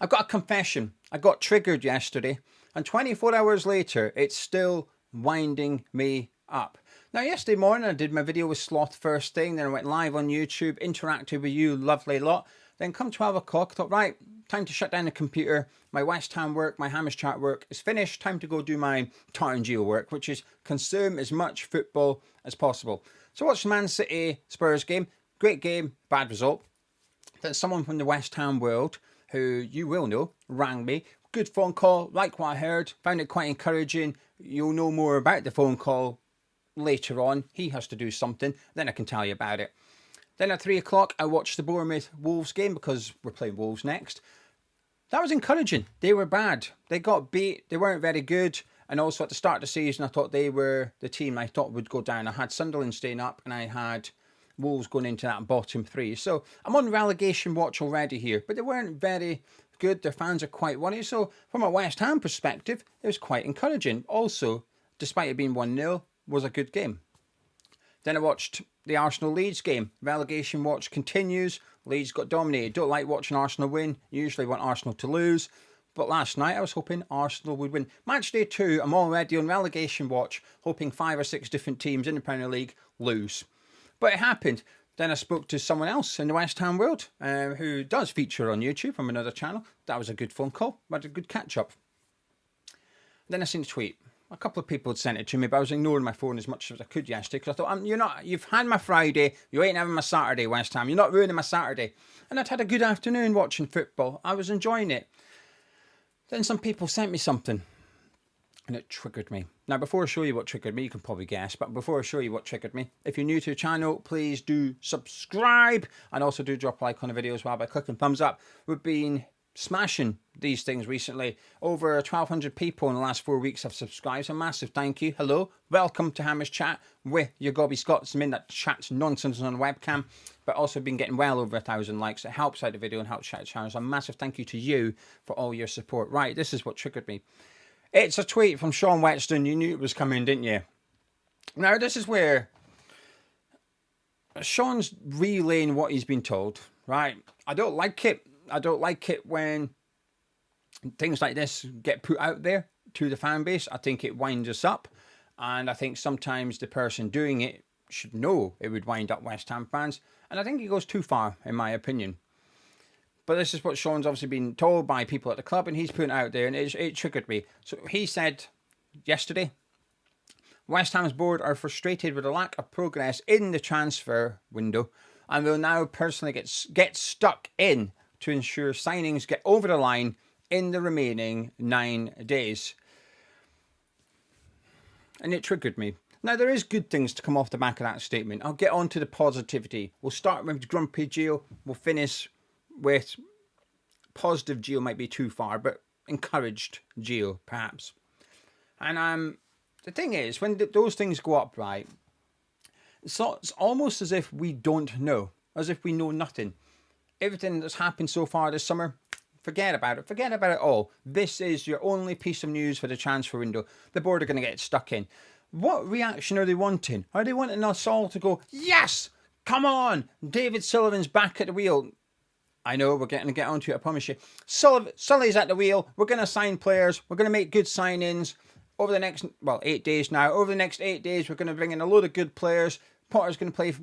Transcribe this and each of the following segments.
I've got a confession. I got triggered yesterday, and 24 hours later, it's still winding me up. Now, yesterday morning, I did my video with Sloth first thing, then I went live on YouTube, interacted with you, lovely lot. Then come 12 o'clock, I thought, right, time to shut down the computer. My West Ham work, my Hammers Chat work is finished. Time to go do my Tartan Geo work, which is consume as much football as possible. So I watched the Man City Spurs game. Great game, bad result. Then someone from the West Ham world, who you will know, rang me. Good phone call, like what I heard, found it quite encouraging. You'll know more about the phone call later on. He has to do something, then I can tell you about it. Then at 3 o'clock, I watched the Bournemouth Wolves game because we're playing Wolves next. That was encouraging. They were bad. They got beat. They weren't very good. And also at the start of the season, I thought they were the team I thought would go down. I had Sunderland staying up and I had Wolves going into that bottom three. So I'm on relegation watch already here. But they weren't very good. Their fans are quite worried. So from a West Ham perspective, it was quite encouraging. Also, despite it being 1-0, was a good game. Then I watched the Arsenal-Leeds game. Relegation watch continues. Leeds got dominated. Don't like watching Arsenal win. Usually want Arsenal to lose. But last night I was hoping Arsenal would win. Match day 2, I'm already on relegation watch, hoping 5 or 6 different teams in the Premier League lose. But it happened. Then I spoke to someone else in the West Ham world who does feature on YouTube from another channel. That was a good phone call. We had a good catch-up. Then I seen a tweet. A couple of people had sent it to me, but I was ignoring my phone as much as I could yesterday because I thought, you've had my Friday, you ain't having my Saturday, West Ham. You're not ruining my Saturday. And I'd had a good afternoon watching football. I was enjoying it. Then some people sent me something, and it triggered me. Now, before I show you what triggered me, you can probably guess, but before I show you what triggered me, if you're new to the channel, please do subscribe, and also do drop a like on the video as well by clicking thumbs up. We've been smashing these things recently. Over 1,200 people in the last 4 weeks have subscribed, so massive thank you. Hello, welcome to Hammers Chat with your Gobby Scots. I mean, that chat's nonsense on webcam, but also been getting well over 1,000 likes. It helps out the video and helps out the channel, so a massive thank you to you for all your support. Right, this is what triggered me. It's a tweet from Sean Whetstone. You knew it was coming, didn't you? Now, this is where Sean's relaying what he's been told, right? I don't like it. I don't like it when things like this get put out there to the fan base. I think it winds us up. And I think sometimes the person doing it should know it would wind up West Ham fans. And I think he goes too far, in my opinion. But this is what Sean's obviously been told by people at the club, and he's putting it out there, and it triggered me. So he said yesterday, West Ham's board are frustrated with the lack of progress in the transfer window, and will now personally get stuck in to ensure signings get over the line in the remaining 9 days. And it triggered me. Now, there is good things to come off the back of that statement. I'll get on to the positivity. We'll start with Grumpy Gio. We'll finish with positive Gio, might be too far, but encouraged Gio, perhaps. And the thing is, when those things go up, right, it's almost as if we don't know, as if we know nothing. Everything that's happened so far this summer, forget about it. Forget about it all. This is your only piece of news for the transfer window. The board are going to get stuck in. What reaction are they wanting? Are they wanting us all to go, yes, come on, David Sullivan's back at the wheel? I know, we're going to get onto it, I promise you. Sully's at the wheel. We're going to sign players. We're going to make good signings over the next, 8 days now. Over the next 8 days, we're going to bring in a load of good players. Potter's going to play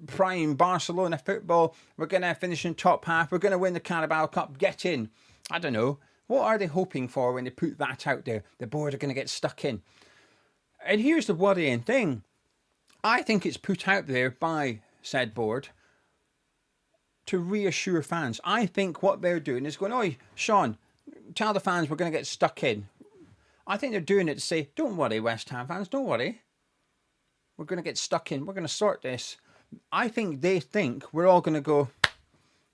prime Barcelona football. We're going to finish in top half. We're going to win the Carabao Cup. Get in. I don't know. What are they hoping for when they put that out there? The board are going to get stuck in. And here's the worrying thing. I think it's put out there by said board to reassure fans. I think what they're doing is going, oh, Sean, tell the fans we're going to get stuck in. I think they're doing it to say, don't worry, West Ham fans, don't worry. We're going to get stuck in. We're going to sort this. I think they think we're all going to go,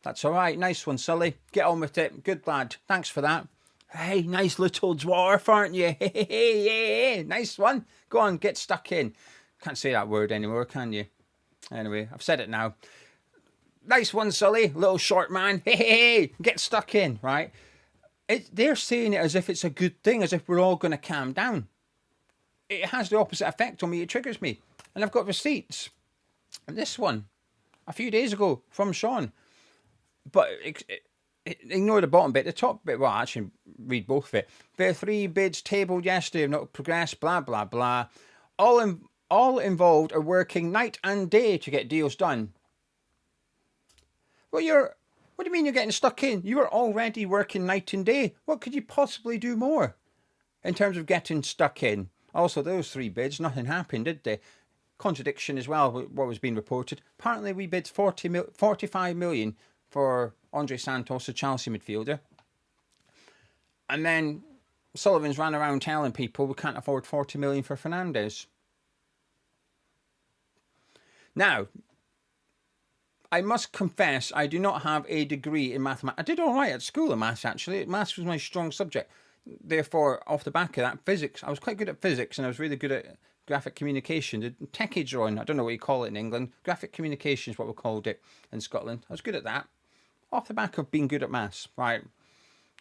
that's all right, nice one, Sully. Get on with it. Good lad. Thanks for that. Hey, nice little dwarf, aren't you? Hey, nice one. Go on, get stuck in. Can't say that word anymore, can you? Anyway, I've said it now. Nice one, Sully. Little short man. Hey, get stuck in, right? They're saying it as if it's a good thing, as if we're all going to calm down. It has the opposite effect on me. It triggers me. And I've got receipts. And this one, a few days ago, from Sean. But ignore the bottom bit. The top bit, well, actually, read both of it. There are 3 bids tabled yesterday have not progressed, blah, blah, blah. All involved are working night and day to get deals done. Well, what do you mean you're getting stuck in? You were already working night and day. What could you possibly do more in terms of getting stuck in? Also, those 3 bids, nothing happened, did they? Contradiction as well, what was being reported. Apparently, we bid 45 million for Andre Santos, a Chelsea midfielder. And then Sullivan's ran around telling people we can't afford 40 million for Fernandes. Now, I must confess, I do not have a degree in mathematics. I did all right at school in maths, actually. Maths was my strong subject. Therefore, off the back of that, physics. I was quite good at physics, and I was really good at graphic communication. The techie drawing, I don't know what you call it in England. Graphic communication is what we called it in Scotland. I was good at that. Off the back of being good at maths, right?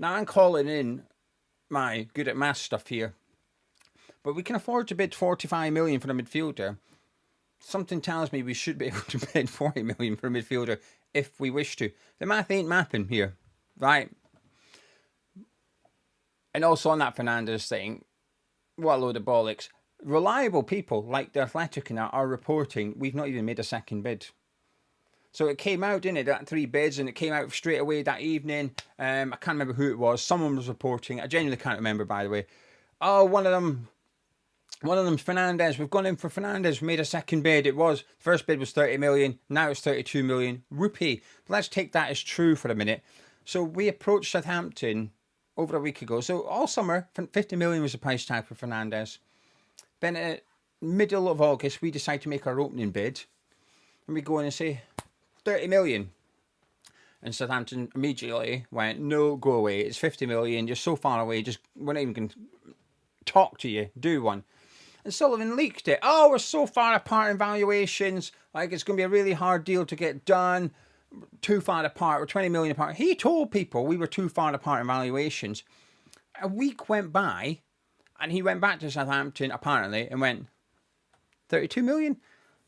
Now I'm calling in my good at maths stuff here. But we can afford to bid 45 million for a midfielder. Something tells me we should be able to bid 40 million for a midfielder if we wish to. The math ain't mapping here, right? And also on that Fernandes thing, what a load of bollocks. Reliable people like The Athletic and that are reporting we've not even made a second bid. So it came out, didn't it, that 3 bids, and it came out straight away that evening. I can't remember who it was. Someone was reporting. I genuinely can't remember, by the way. Oh, one of them's Fernandes. We've gone in for Fernandes. We made a second bid. First bid was 30 million. Now it's 32 million rupee. Let's take that as true for a minute. So we approached Southampton over a week ago. So all summer, 50 million was the price tag for Fernandes. Then at middle of August, we decide to make our opening bid. And we go in and say 30 million. And Southampton immediately went, no, go away. It's 50 million. You're so far away. We're not even going to talk to you. Do one. And Sullivan leaked it. Oh, we're so far apart in valuations. Like, it's going to be a really hard deal to get done. Too far apart. We're 20 million apart. He told people we were too far apart in valuations. A week went by, and he went back to Southampton, apparently, and went, 32 million?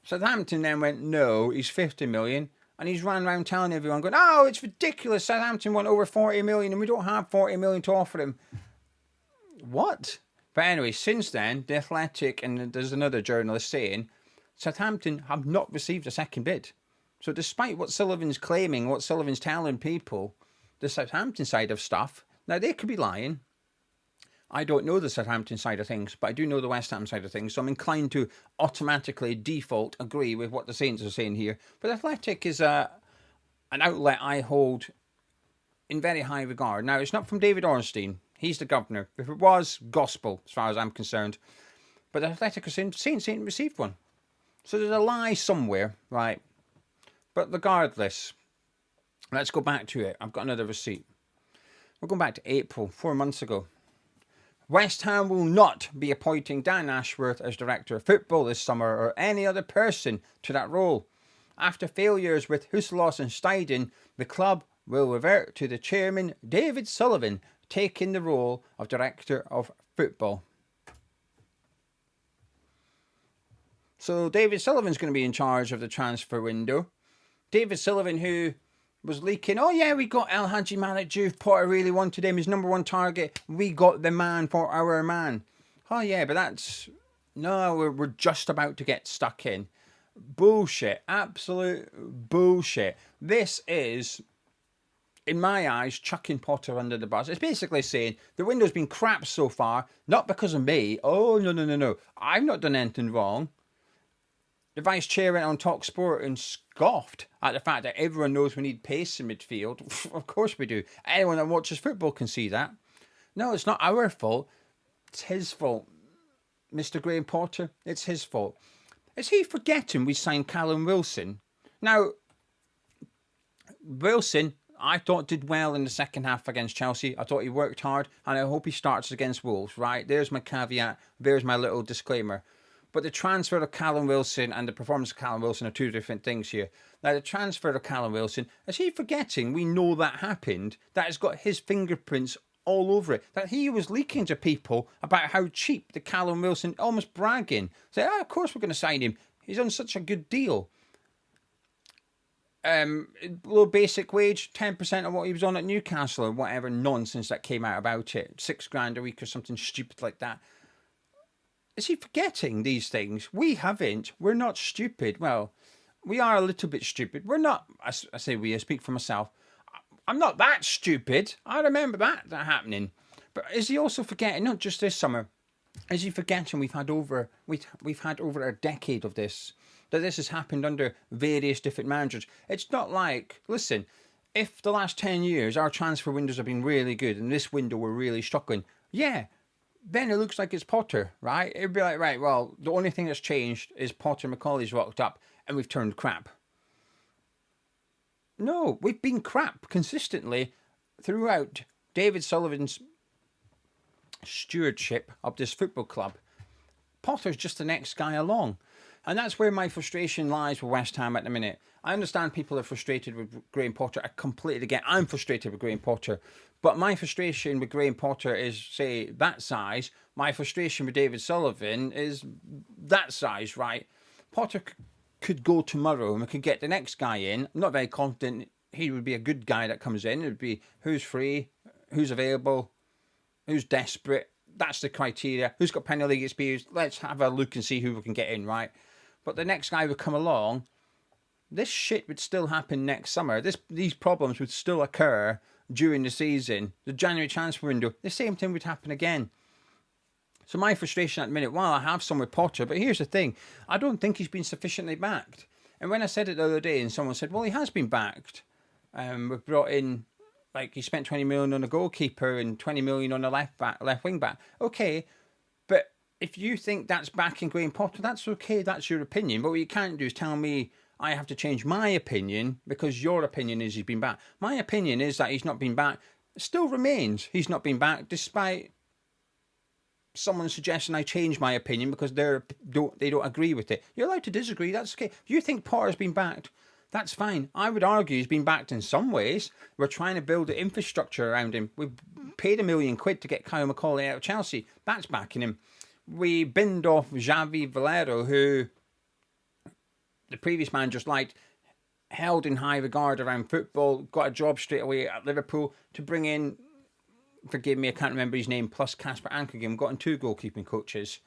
Southampton then went, no, he's 50 million. And he's ran around telling everyone, going, oh, it's ridiculous. Southampton want over 40 million, and we don't have 40 million to offer him. What? But anyway, since then, The Athletic, and there's another journalist saying, Southampton have not received a second bid. So despite what Sullivan's claiming, what Sullivan's telling people, the Southampton side of stuff, now they could be lying. I don't know the Southampton side of things, but I do know the West Ham side of things, so I'm inclined to automatically default agree with what the Saints are saying here. But Athletic is an outlet I hold in very high regard. Now, it's not from David Ornstein. He's the governor. If it was, gospel, as far as I'm concerned. But Athletic are saying Saints ain't received one. So there's a lie somewhere, right? But regardless, let's go back to it. I've got another receipt. We're going back to April, 4 months ago. West Ham will not be appointing Dan Ashworth as Director of Football this summer or any other person to that role. After failures with Husselos and Steiden, the club will revert to the chairman, David Sullivan, taking the role of Director of Football. So David Sullivan's going to be in charge of the transfer window. David Sullivan, who was leaking, oh yeah, we got El Hadji Malik Diouf. Potter really wanted him, his number 1 target. We got the man for our man. Oh yeah, but we're just about to get stuck in. Bullshit. Absolute bullshit. This is, in my eyes, chucking Potter under the bus. It's basically saying the window's been crap so far, not because of me. Oh, no. I've not done anything wrong. The vice chair went on Talk Sport and scoffed at the fact that everyone knows we need pace in midfield. Of course we do. Anyone that watches football can see that. No, it's not our fault. It's his fault. Mr. Graham Potter, it's his fault. Is he forgetting we signed Callum Wilson? Now, Wilson, I thought did well in the second half against Chelsea. I thought he worked hard, and I hope he starts against Wolves, right? There's my caveat. There's my little disclaimer. But the transfer of Callum Wilson and the performance of Callum Wilson are 2 different things here. Now, the transfer of Callum Wilson, is he forgetting we know that happened? That has got his fingerprints all over it. That he was leaking to people about how cheap the Callum Wilson, almost bragging. Say, of course we're going to sign him. He's on such a good deal. low basic wage, 10% of what he was on at Newcastle, or whatever nonsense that came out about it. $6,000 a week or something stupid like that. Is he forgetting these things? We haven't. We're not stupid. Well, we are a little bit stupid. We're not. I say we. I speak for myself. I'm not that stupid. I remember that happening. But is he also forgetting? Not just this summer. Is he forgetting we've had over a decade of this? That this has happened under various different managers. It's not like, listen, if the last 10 years our transfer windows have been really good and this window we're really struggling, yeah, then it looks like it's Potter, right? It'd be like, right, well, the only thing that's changed is Potter Macaulay's rocked up and we've turned crap. No, we've been crap consistently throughout David Sullivan's stewardship of this football club. Potter's just the next guy along. And that's where my frustration lies with West Ham at the minute. I understand people are frustrated with Graham Potter. I completely get I'm frustrated with Graham Potter. But my frustration with Graham Potter is, say, that size. My frustration with David Sullivan is that size, right? Potter could go tomorrow and we could get the next guy in. I'm not very confident he would be a good guy that comes in. It would be who's free, who's available, who's desperate. That's the criteria. Who's got Premier League experience? Let's have a look and see who we can get in, right? But the next guy would come along. This shit would still happen next summer. These problems would still occur during the season. The January transfer window, the same thing would happen again. So my frustration at the minute, well, I have some with Potter, but here's the thing. I don't think he's been sufficiently backed. And when I said it the other day and someone said, well, he has been backed. We've brought in, like, he spent 20 million on a goalkeeper and 20 million on a left wing back. Okay, but if you think that's backing Graham Potter, that's okay. That's your opinion. But what you can't do is tell me I have to change my opinion because your opinion is he's been back. My opinion is that he's not been back. It still remains he's not been back, despite someone suggesting I change my opinion because they don't agree with it. You're allowed to disagree. That's okay. If you think Potter's been backed, that's fine. I would argue he's been backed in some ways. We're trying to build the infrastructure around him. We've paid £1 million to get Kyle Macauley out of Chelsea. That's backing him. We binned off Javi Valero, who the previous managers liked, held in high regard around football, got a job straight away at Liverpool to bring in, forgive me, I can't remember his name, plus Casper Ankergrim, got in 2 goalkeeping coaches.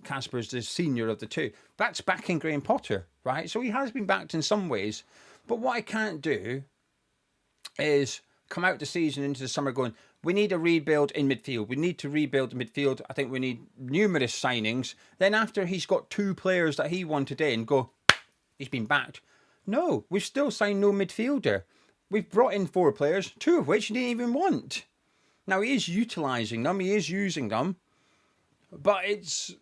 Casper's the senior of the 2. That's backing Graham Potter, right? So he has been backed in some ways. But what I can't do is come out the season into the summer going, we need a rebuild in midfield. We need to rebuild the midfield. I think we need numerous signings. Then after he's got 2 players that he wanted in, go, he's been backed. No, we've still signed no midfielder. We've brought in 4 players, 2 of which he didn't even want. Now, he is utilising them. He is using them. But it's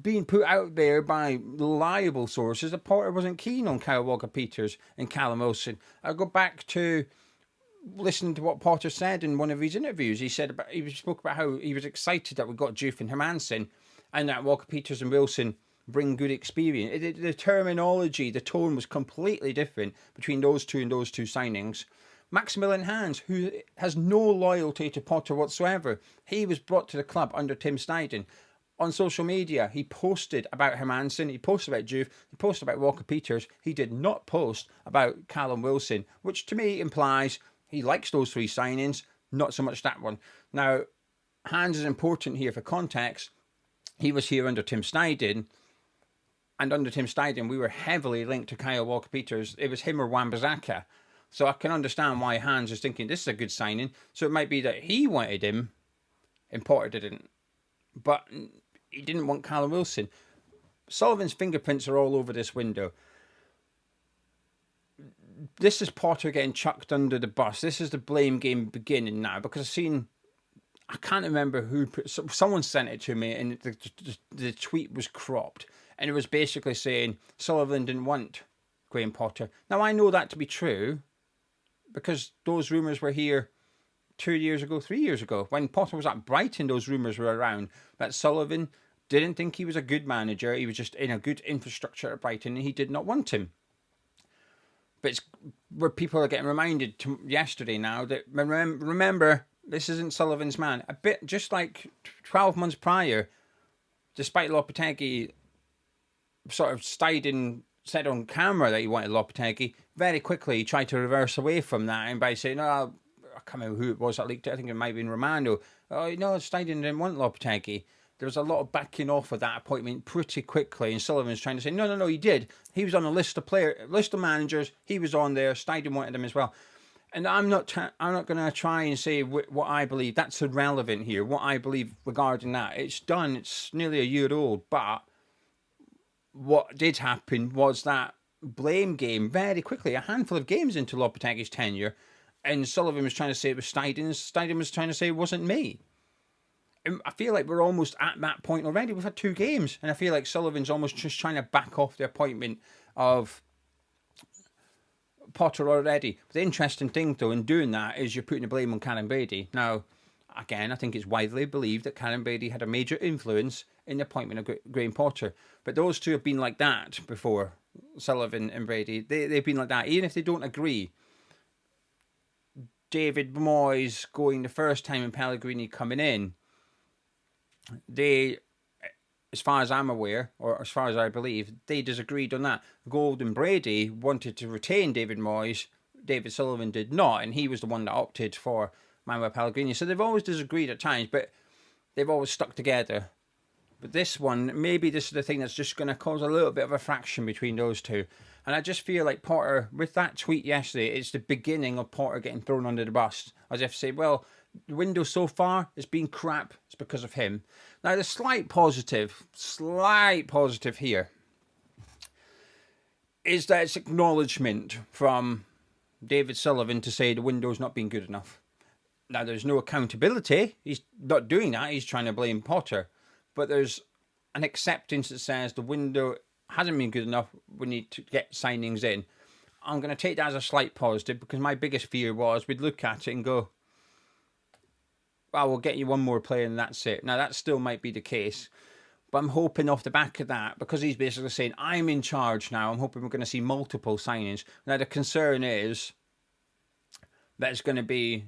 being put out there by reliable sources that Potter wasn't keen on Kyle Walker-Peters and Callum Wilson. I go back to listening to what Potter said in one of his interviews. He spoke about how he was excited that we got Juve and Hermansen and that Walker-Peters and Wilson bring good experience. The terminology, the tone was completely different between those two and those 2 signings. Maximilian Hans, who has no loyalty to Potter whatsoever, he was brought to the club under Tim Sneijden. On social media, he posted about Hermansen, he posted about Juve, he posted about Walker-Peters. He did not post about Callum Wilson, which to me implies he likes those 3 signings, not so much that one. Now, Hans is important here for context. He was here under Tim Sneijden, and under Tim Sneijden, we were heavily linked to Kyle Walker-Peters. It was him or Wan-Bissaka. So I can understand why Hans is thinking this is a good signing. So it might be that he wanted him and Potter didn't. But he didn't want Callum Wilson. Sullivan's fingerprints are all over this window. This is Potter getting chucked under the bus. This is the blame game beginning now. Because I can't remember who, someone sent it to me and the tweet was cropped. And it was basically saying Sullivan didn't want Graham Potter. Now I know that to be true because those rumours were here 2 years ago, 3 years ago. When Potter was at Brighton, those rumours were around that Sullivan didn't think he was a good manager. He was just in a good infrastructure at Brighton and he did not want him. But it's where people are getting reminded yesterday now that remember, this isn't Sullivan's man. A bit just like 12 months prior, despite Lopetegui sort of Sneijden said on camera that he wanted Lopetegui. Very quickly, he tried to reverse away from that, and by saying, "No, I can't remember who it was that leaked it. I think it might have been Romano. Oh, no, Steidon didn't want Lopetegui." There was a lot of backing off of that appointment pretty quickly, and Sullivan's trying to say, no, he did. He was on a list of managers. He was on there. Steidon wanted him as well. And I'm not going to try and say what I believe. That's irrelevant here. What I believe regarding that, it's done. It's nearly a year old. But what did happen was that blame game very quickly, a handful of games into Lopetegui's tenure, and Sullivan was trying to say it was Steidon. Steidon was trying to say it wasn't me. I feel like we're almost at that point already. We've had 2 games, and I feel like Sullivan's almost just trying to back off the appointment of Potter already. But the interesting thing, though, in doing that is you're putting the blame on Karen Brady. Now, again, I think it's widely believed that Karen Brady had a major influence in the appointment of Graham Potter. But those two have been like that before, Sullivan and Brady. They've been like that, even if they don't agree. David Moyes going the first time and Pellegrini coming in, they, as far as I'm aware, or as far as I believe, they disagreed on that. Gold and Brady wanted to retain David Moyes. David Sullivan did not, and he was the one that opted for Manuel Pellegrini. So they've always disagreed at times, but they've always stuck together. But this one, maybe this is the thing that's just going to cause a little bit of a fraction between those two. And I just feel like Potter, with that tweet yesterday, it's the beginning of Potter getting thrown under the bus. As if to say, well, the window so far has been crap. It's because of him. Now, the slight positive here is that it's acknowledgement from David Sullivan to say the window's not been good enough. Now, there's no accountability. He's not doing that. He's trying to blame Potter. But there's an acceptance that says the window hasn't been good enough. We need to get signings in. I'm going to take that as a slight positive, because my biggest fear was we'd look at it and go, well, we'll get you one more player and that's it. Now, that still might be the case. But I'm hoping off the back of that, because he's basically saying, I'm in charge now, I'm hoping we're going to see multiple signings. Now, the concern is that it's going to be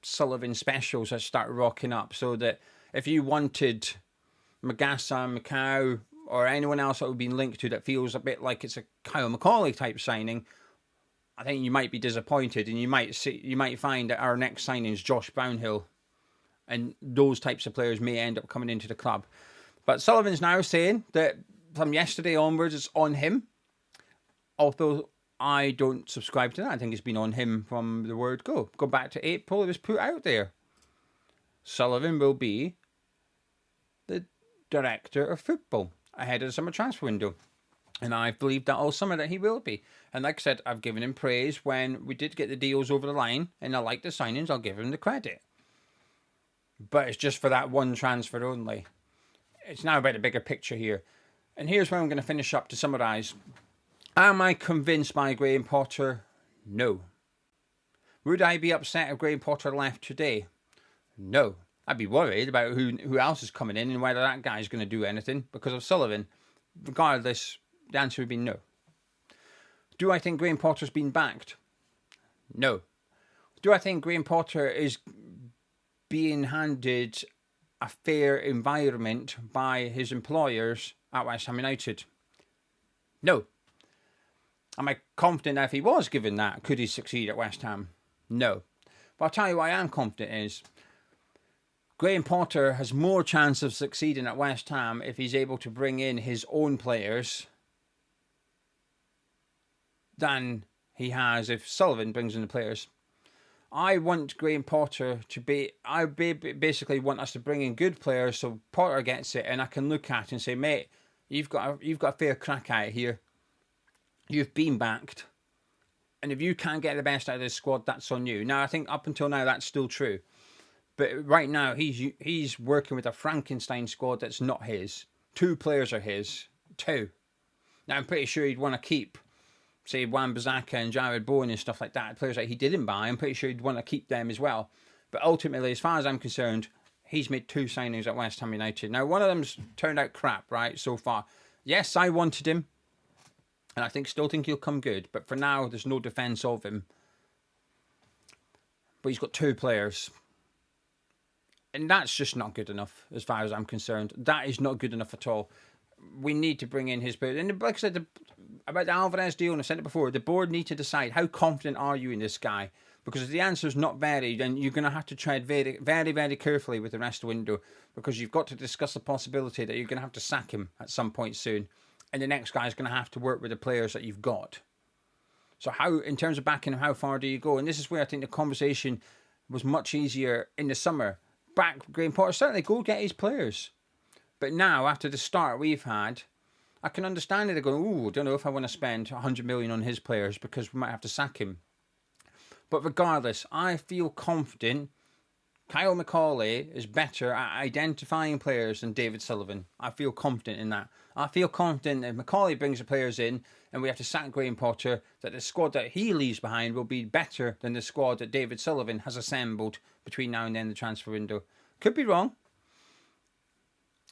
Sullivan specials that start rocking up, so that if you wanted Magassa, Macau, or anyone else that would be linked to that feels a bit like it's a Kyle Macauley type signing, I think you might be disappointed, and you might find that our next signing is Josh Brownhill, and those types of players may end up coming into the club. But Sullivan's now saying that from yesterday onwards it's on him, although I don't subscribe to that. I think it's been on him from the word go. Go back to April, it was put out there. Sullivan will be the director of football ahead of the summer transfer window. And I've believed that all summer that he will be. And like I said, I've given him praise when we did get the deals over the line, and I like the signings, I'll give him the credit. But it's just for that one transfer only. It's now about the bigger picture here. And here's where I'm going to finish up to summarise. Am I convinced by Graham Potter? No. Would I be upset if Graham Potter left today? No. I'd be worried about who else is coming in and whether that guy's going to do anything because of Sullivan. Regardless, the answer would be no. Do I think Graham Potter's been backed? No. Do I think Graham Potter is being handed a fair environment by his employers at West Ham United? No. Am I confident that if he was given that, could he succeed at West Ham? No. But I'll tell you what I am confident is Graham Potter has more chance of succeeding at West Ham if he's able to bring in his own players than he has if Sullivan brings in the players. I want Graham Potter to be... I basically want us to bring in good players so Potter gets it and I can look at it and say, mate, you've got a fair crack at it here. You've been backed. And if you can't get the best out of this squad, that's on you. Now, I think up until now, that's still true. But right now, he's working with a Frankenstein squad that's not his. 2 players are his. 2. Now, I'm pretty sure he'd want to keep, say, Wan-Bissaka and Jared Bowen and stuff like that. Players that he didn't buy, I'm pretty sure he'd want to keep them as well. But ultimately, as far as I'm concerned, he's made 2 signings at West Ham United. Now, one of them's turned out crap, right, so far. Yes, I wanted him. And I still think he'll come good. But for now, there's no defence of him. But he's got 2 players. And that's just not good enough, as far as I'm concerned. That is not good enough at all. We need to bring in his players. And like I said, about the Alvarez deal, and I've said it before, the board need to decide how confident are you in this guy. Because if the answer is not very, then you're going to have to tread very, very, very carefully with the rest of the window, because you've got to discuss the possibility that you're going to have to sack him at some point soon. And the next guy is going to have to work with the players that you've got. So how, in terms of backing him, how far do you go? And this is where I think the conversation was much easier in the summer. Back Graham Potter, certainly go get his players. But now, after the start we've had, I can understand it. They're going, ooh, I don't know if I want to spend 100 million on his players because we might have to sack him. But regardless, I feel confident Kyle Macauley is better at identifying players than David Sullivan. I feel confident in that. I feel confident if Macauley brings the players in and we have to sack Graham Potter, that the squad that he leaves behind will be better than the squad that David Sullivan has assembled between now and then the transfer window. Could be wrong,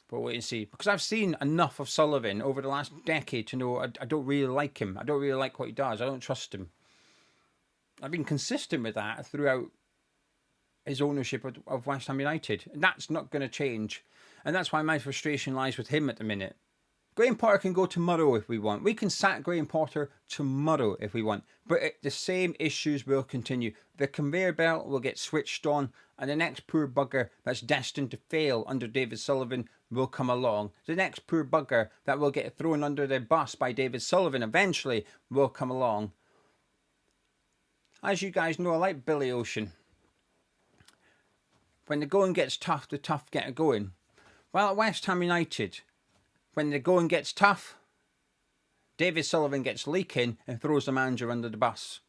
but wait and see. Because I've seen enough of Sullivan over the last decade to know I don't really like him. I don't really like what he does. I don't trust him. I've been consistent with that throughout his ownership of West Ham United. And that's not going to change. And that's why my frustration lies with him at the minute. Graham Potter can go tomorrow if we want. We can sack Graham Potter tomorrow if we want. But the same issues will continue. The conveyor belt will get switched on, and the next poor bugger that's destined to fail under David Sullivan will come along. The next poor bugger that will get thrown under the bus by David Sullivan eventually will come along. As you guys know, I like Billy Ocean. When the going gets tough, the tough get going. Well, at West Ham United, when the going gets tough, David Sullivan gets leaking and throws the manager under the bus.